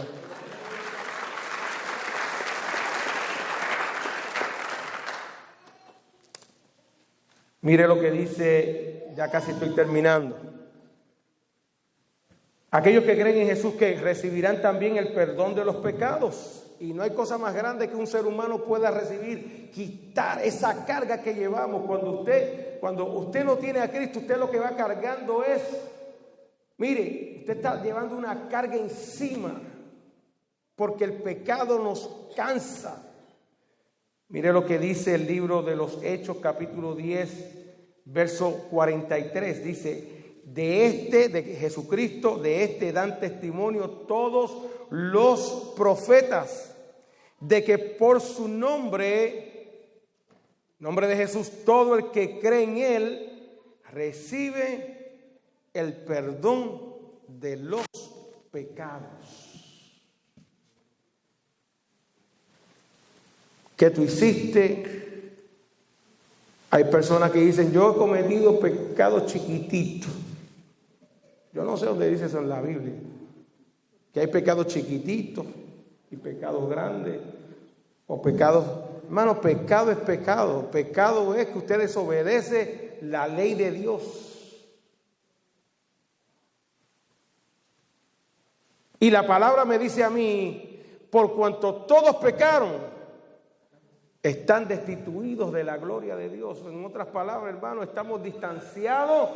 Mire lo que dice, ya casi estoy terminando. Aquellos que creen en Jesús que recibirán también el perdón de los pecados. Y no hay cosa más grande que un ser humano pueda recibir, quitar esa carga que llevamos. Cuando usted no tiene a Cristo, usted lo que va cargando es, mire, usted está llevando una carga encima, porque el pecado nos cansa. Mire lo que dice el libro de los Hechos, capítulo 10, verso 43. Dice: de Jesucristo, de este dan testimonio todos los profetas, de que por su nombre de Jesús, todo el que cree en él recibe el perdón de los pecados. ¿Qué tú hiciste? Hay personas que dicen: yo he cometido pecados chiquititos. Yo no sé dónde dice eso en la Biblia, que hay pecados chiquititos y pecados grandes, o pecados. Hermano, pecado es pecado. Pecado es que usted desobedece la ley de Dios. Y la palabra me dice a mí: por cuanto todos pecaron, están destituidos de la gloria de Dios. En otras palabras, hermano, estamos distanciados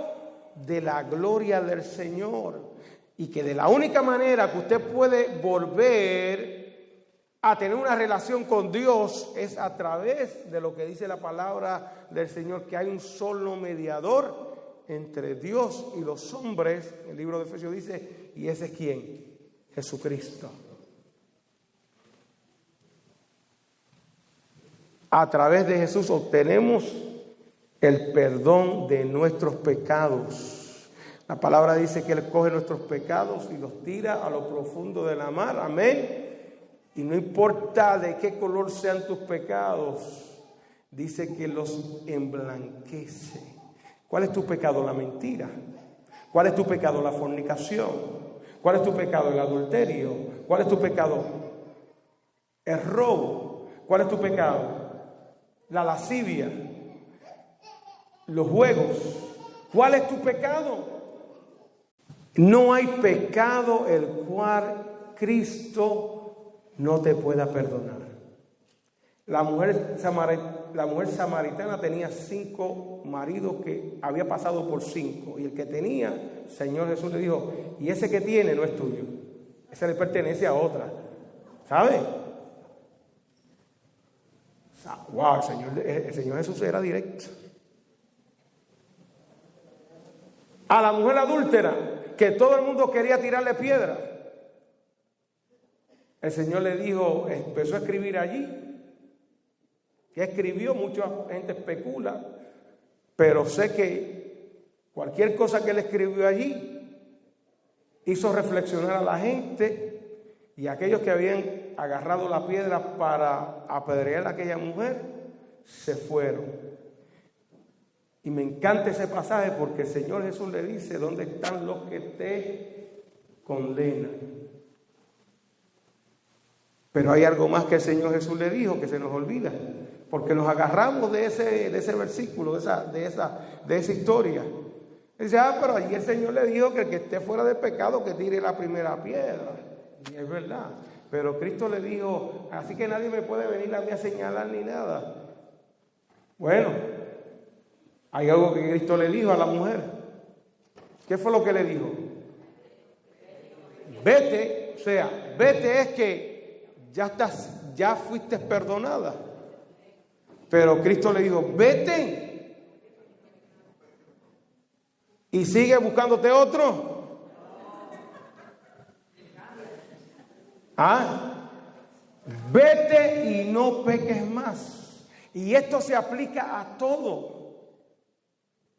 de la gloria del Señor. Y que de la única manera que usted puede volver a tener una relación con Dios es a través de lo que dice la palabra del Señor, que hay un solo mediador entre Dios y los hombres. El libro de Efesios dice: ¿y ese es quién? Jesucristo. A través de Jesús obtenemos el perdón de nuestros pecados. La palabra dice que Él coge nuestros pecados y los tira a lo profundo de la mar. Amén. Y no importa de qué color sean tus pecados, dice que los emblanquece. ¿Cuál es tu pecado? La mentira. ¿Cuál es tu pecado? La fornicación. ¿Cuál es tu pecado? El adulterio. ¿Cuál es tu pecado? El robo. ¿Cuál es tu pecado? La lascivia, los juegos. ¿Cuál es tu pecado? No hay pecado el cual Cristo no te pueda perdonar. La mujer samaritana tenía 5 maridos que había pasado por 5. Y el que tenía, el Señor Jesús le dijo: y ese que tiene no es tuyo, ese le pertenece a otra. ¿Sabe? Wow, el Señor Jesús era directo. A la mujer adúltera, que todo el mundo quería tirarle piedra, el Señor le dijo, empezó a escribir allí. ¿Qué escribió? Mucha gente especula, pero sé que cualquier cosa que él escribió allí hizo reflexionar a la gente. Y aquellos que habían agarrado la piedra para apedrear a aquella mujer, se fueron. Y me encanta ese pasaje porque el Señor Jesús le dice: ¿dónde están los que te condenan? Pero hay algo más que el Señor Jesús le dijo que se nos olvida, porque nos agarramos de ese versículo, de esa historia. Dice: pero allí el Señor le dijo que el que esté fuera de pecado que tire la primera piedra. Y es verdad, pero Cristo le dijo: así que nadie me puede venir a mí a señalar ni nada. Bueno, hay algo que Cristo le dijo a la mujer. ¿Qué fue lo que le dijo? Vete, o sea, vete es que ya fuiste perdonada. Pero Cristo le dijo: vete y sigue buscándote otro. ¿Ah? Vete y no peques más. Y esto se aplica a todo.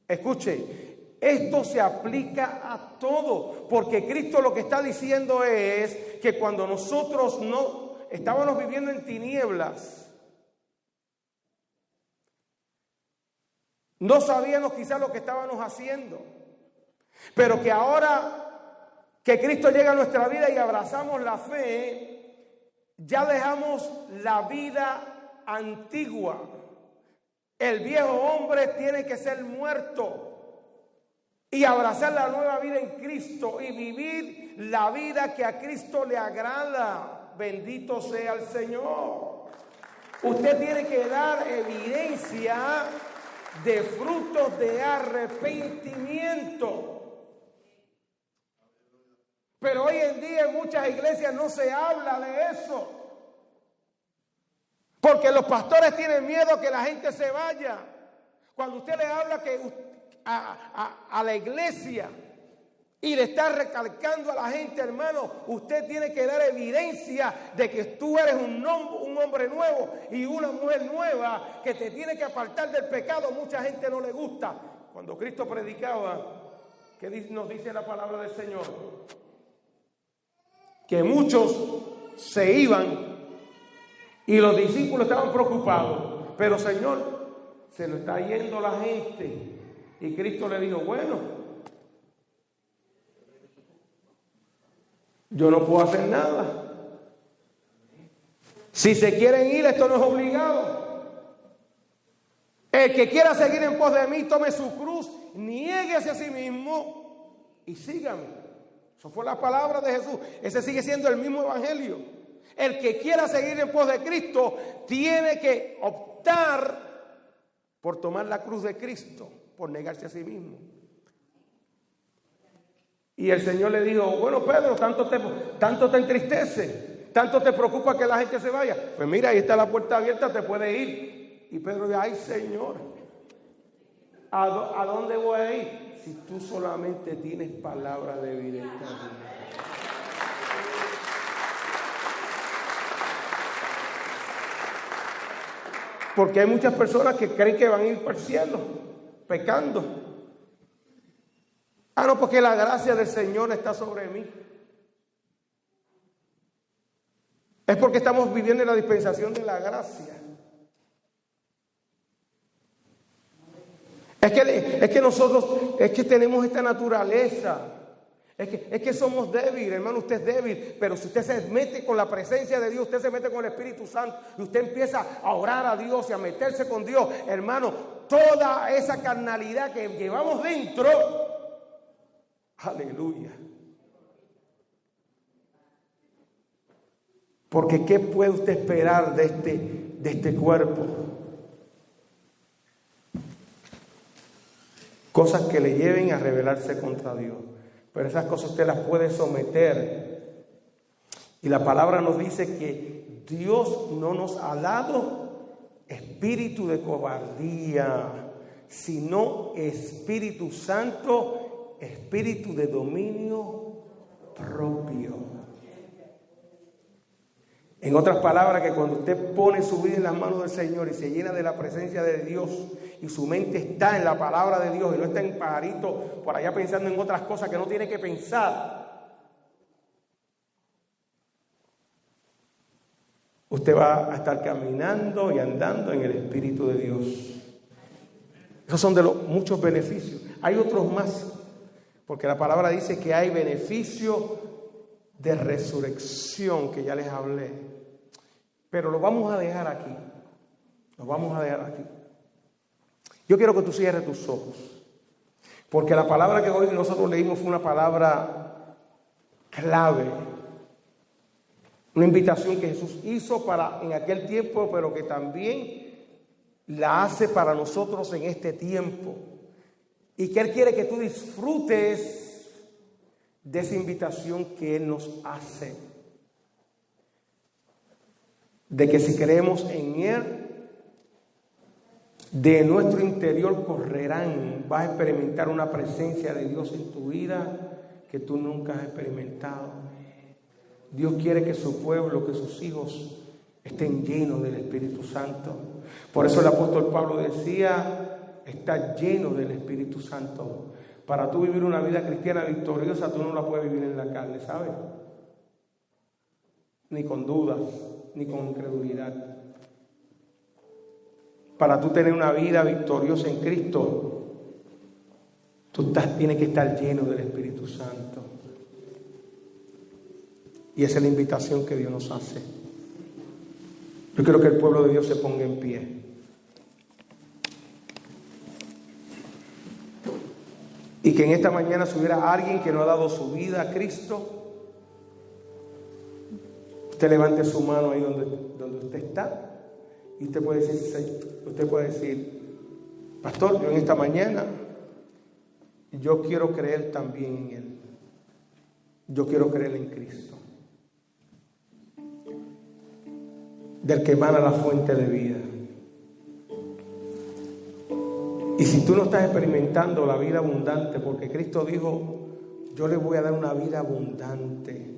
Escuche, esto se aplica a todo, porque Cristo lo que está diciendo es que cuando nosotros no estábamos viviendo en tinieblas, no sabíamos quizás lo que estábamos haciendo, pero que ahora que Cristo llega a nuestra vida y abrazamos la fe, ya dejamos la vida antigua. El viejo hombre tiene que ser muerto y abrazar la nueva vida en Cristo y vivir la vida que a Cristo le agrada. Bendito sea el Señor. Usted tiene que dar evidencia de frutos de arrepentimiento. Pero hoy en día en muchas iglesias no se habla de eso, porque los pastores tienen miedo que la gente se vaya. Cuando usted le habla a la iglesia y le está recalcando a la gente, hermano, usted tiene que dar evidencia de que tú eres un hombre nuevo y una mujer nueva, que te tiene que apartar del pecado. Mucha gente no le gusta. Cuando Cristo predicaba, ¿qué nos dice la palabra del Señor? Que muchos se iban y los discípulos estaban preocupados. Pero Señor, se nos está yendo la gente. Y Cristo le dijo, bueno, yo no puedo hacer nada. Si se quieren ir, esto no es obligado. El que quiera seguir en pos de mí, tome su cruz, niéguese a sí mismo y sígame. Eso fue la palabra de Jesús. Ese sigue siendo el mismo evangelio. El que quiera seguir en pos de Cristo tiene que optar por tomar la cruz de Cristo, por negarse a sí mismo. Y el Señor le dijo, bueno, Pedro, tanto te entristece, tanto te preocupa que la gente se vaya. Pues mira, ahí está la puerta abierta, te puedes ir. Y Pedro dijo, ay Señor, ¿a dónde voy a ir? Si tú solamente tienes palabra de vida eterna. Porque hay muchas personas que creen que van a ir para el cielo pecando. Ah, no, porque la gracia del Señor está sobre mí. Es porque estamos viviendo en la dispensación de la gracia. Es que nosotros, es que tenemos esta naturaleza. Es que somos débiles, hermano. Usted es débil, pero si usted se mete con la presencia de Dios, usted se mete con el Espíritu Santo y usted empieza a orar a Dios y a meterse con Dios, hermano, toda esa carnalidad que llevamos dentro, aleluya. Porque ¿qué puede usted esperar de este cuerpo? Cosas que le lleven a rebelarse contra Dios. Pero esas cosas usted las puede someter. Y la palabra nos dice que Dios no nos ha dado espíritu de cobardía, sino Espíritu Santo, espíritu de dominio propio. En otras palabras, que cuando usted pone su vida en las manos del Señor y se llena de la presencia de Dios y su mente está en la palabra de Dios y no está en pajarito por allá pensando en otras cosas que no tiene que pensar, usted va a estar caminando y andando en el Espíritu de Dios. Esos son de los muchos beneficios. Hay otros más, porque la palabra dice que hay beneficio de resurrección, que ya les hablé. Pero lo vamos a dejar aquí. Lo vamos a dejar aquí. Yo quiero que tú cierres tus ojos, porque la palabra que hoy nosotros leímos fue una palabra clave. Una invitación que Jesús hizo para en aquel tiempo, pero que también la hace para nosotros en este tiempo. Y que Él quiere que tú disfrutes de esa invitación que Él nos hace. De que si creemos en Él, de nuestro interior correrán, vas a experimentar una presencia de Dios en tu vida que tú nunca has experimentado. Dios quiere que su pueblo, que sus hijos estén llenos del Espíritu Santo. Por eso el apóstol Pablo decía, está lleno del Espíritu Santo. Para tú vivir una vida cristiana victoriosa, tú no la puedes vivir en la carne, ¿sabes? Ni con dudas, ni con incredulidad. Para tú tener una vida victoriosa en Cristo, tienes que estar lleno del Espíritu Santo. Y esa es la invitación que Dios nos hace. Yo quiero que el pueblo de Dios se ponga en pie. Y que en esta mañana si hubiera alguien que no ha dado su vida a Cristo, usted levante su mano ahí donde usted está. Y usted puede decir, pastor, yo en esta mañana, yo quiero creer también en Él. Yo quiero creer en Cristo, del que emana la fuente de vida. Y si tú no estás experimentando la vida abundante, porque Cristo dijo, yo le voy a dar una vida abundante.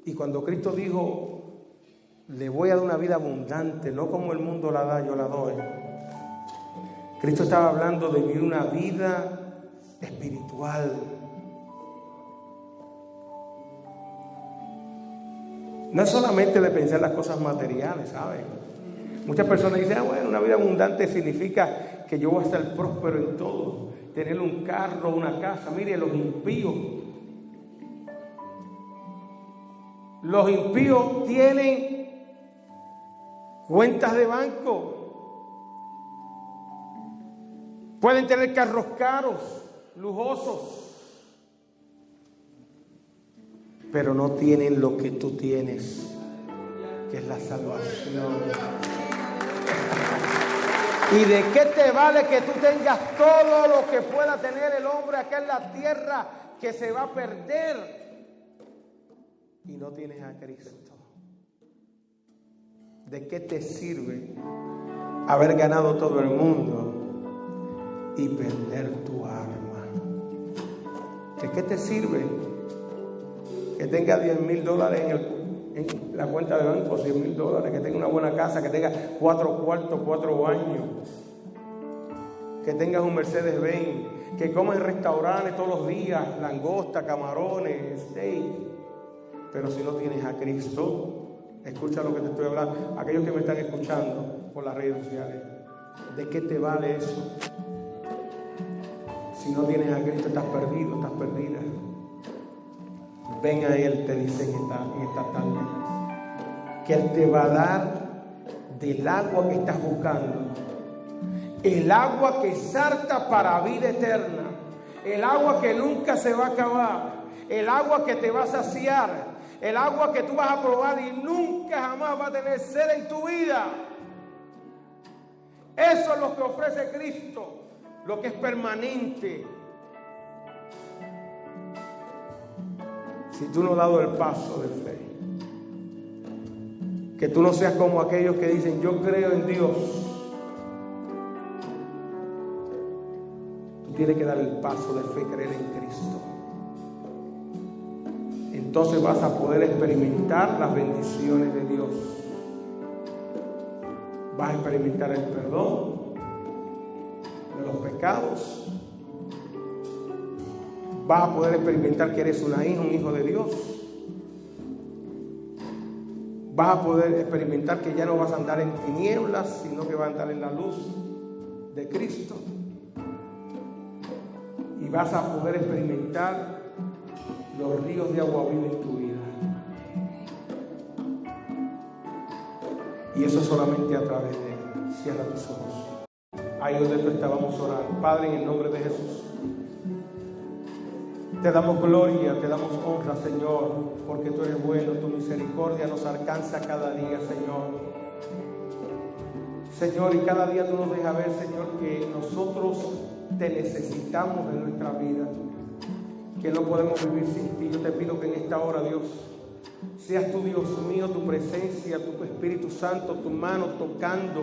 Y cuando Cristo dijo, le voy a dar una vida abundante, no como el mundo la da, yo la doy. Cristo estaba hablando de vivir una vida espiritual. No es solamente de pensar las cosas materiales, ¿saben? Muchas personas dicen, bueno, una vida abundante significa que yo voy a estar próspero en todo, tener un carro, una casa. Mire, los impíos tienen cuentas de banco, pueden tener carros caros, lujosos, pero no tienen lo que tú tienes, que es la salvación. ¿Y de qué te vale que tú tengas todo lo que pueda tener el hombre acá en la tierra, que se va a perder, y no tienes a Cristo? ¿De qué te sirve haber ganado todo el mundo y perder tu alma? ¿De qué te sirve que tenga $10,000 en la cuenta de banco, $100,000, que tenga una buena casa, que tenga 4 cuartos, 4 baños, que tengas un Mercedes-Benz, que comas en restaurantes todos los días, langosta, camarones, steak? Pero si no tienes a Cristo, escucha lo que te estoy hablando, aquellos que me están escuchando por las redes sociales, ¿de qué te vale eso? Si no tienes a Cristo, estás perdido, estás perdida. Ven a Él, te dice en esta tarde, que Él te va a dar del agua que estás buscando, el agua que salta para vida eterna, el agua que nunca se va a acabar, el agua que te va a saciar, el agua que tú vas a probar y nunca jamás va a tener sed en tu vida. Eso es lo que ofrece Cristo, lo que es permanente. Si tú no has dado el paso de fe, que tú no seas como aquellos que dicen, yo creo en Dios. Tú tienes que dar el paso de fe, creer en Cristo. Entonces vas a poder experimentar las bendiciones de Dios. Vas a experimentar el perdón de los pecados. Vas a poder experimentar que eres una hija, un hijo de Dios. Vas a poder experimentar que ya no vas a andar en tinieblas, sino que vas a andar en la luz de Cristo. Y vas a poder experimentar los ríos de agua viva en tu vida. Y eso solamente a través de Él. Cierra tus ojos. Ahí donde tú estábamos orando. Padre, en el nombre de Jesús, te damos gloria, te damos honra, Señor, porque tú eres bueno, tu misericordia nos alcanza cada día, Señor. Señor, y cada día tú nos dejas ver, Señor, que nosotros te necesitamos en nuestra vida, que no podemos vivir sin ti. Yo te pido que en esta hora, Dios, seas tú, Dios mío, tu presencia, tu Espíritu Santo, tu mano tocando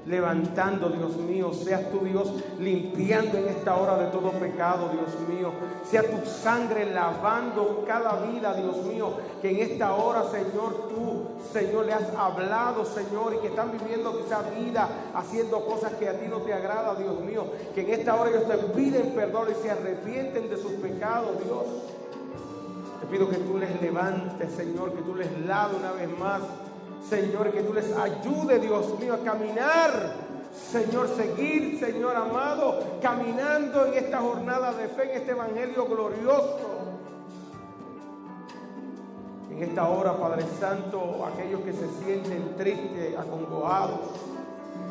levantando, Dios mío. Seas tu Dios limpiando en esta hora de todo pecado, Dios mío. Sea tu sangre lavando cada vida, Dios mío. Que en esta hora, Señor, tú, Señor, le has hablado, Señor, y que están viviendo quizá vida, haciendo cosas que a ti no te agrada, Dios mío. Que en esta hora ellos te piden perdón y se arrepienten de sus pecados, Dios. Te pido que tú les levantes, Señor, que tú les laves una vez más, Señor, que tú les ayude, Dios mío, a caminar, Señor, seguir, Señor amado, caminando en esta jornada de fe, en este evangelio glorioso. En esta hora, Padre Santo, aquellos que se sienten tristes, acongojados,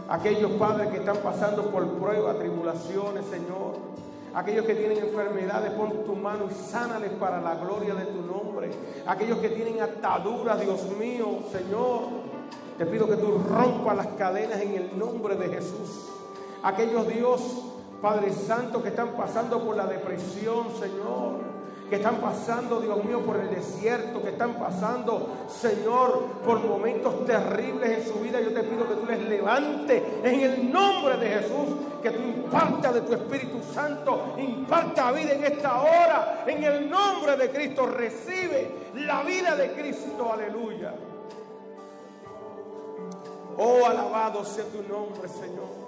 aquellos padres que están pasando por pruebas, tribulaciones, Señor, aquellos que tienen enfermedades, pon tu mano y sánales para la gloria de tu nombre. Aquellos que tienen ataduras, Dios mío, Señor, te pido que tú rompas las cadenas en el nombre de Jesús. Aquellos, Dios, Padre Santo, que están pasando por la depresión, Señor, que están pasando, Dios mío, por el desierto, que están pasando, Señor, por momentos terribles en su vida, yo te pido que tú les levantes en el nombre de Jesús, que tú impartas de tu Espíritu Santo, imparta vida en esta hora, en el nombre de Cristo. Recibe la vida de Cristo, aleluya. Oh, alabado sea tu nombre, Señor.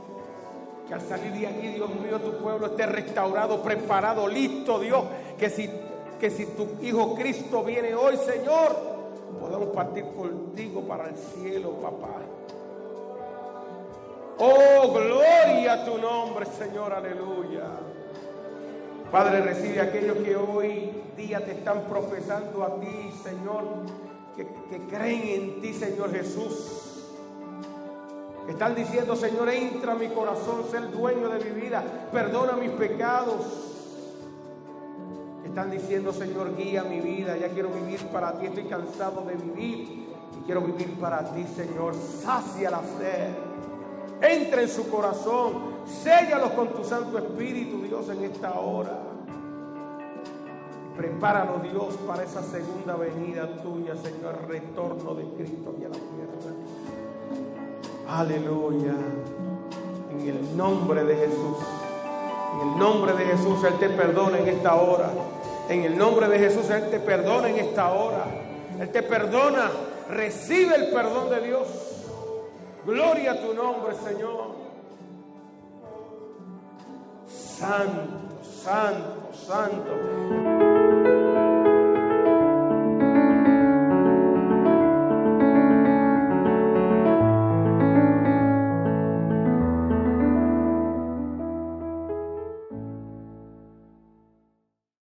Que al salir de aquí, Dios mío, tu pueblo esté restaurado, preparado, listo, Dios. Que si tu Hijo Cristo viene hoy, Señor, podamos partir contigo para el cielo, papá. Oh, gloria a tu nombre, Señor, aleluya. Padre, recibe a aquellos que hoy día te están profesando a ti, Señor, que creen en ti, Señor Jesús. Están diciendo, Señor, entra a mi corazón, sé el dueño de mi vida, perdona mis pecados. Están diciendo, Señor, guía mi vida, ya quiero vivir para ti, estoy cansado de vivir y quiero vivir para ti, Señor. Sacia la sed, entra en su corazón, séllalos con tu Santo Espíritu, Dios, en esta hora. Prepáranos, Dios, para esa segunda venida tuya, Señor, retorno de Cristo aquí a la tierra. Aleluya. En el nombre de Jesús. En el nombre de Jesús, Él te perdona en esta hora. En el nombre de Jesús, Él te perdona en esta hora. Él te perdona. Recibe el perdón de Dios. Gloria a tu nombre, Señor. Santo, santo, santo.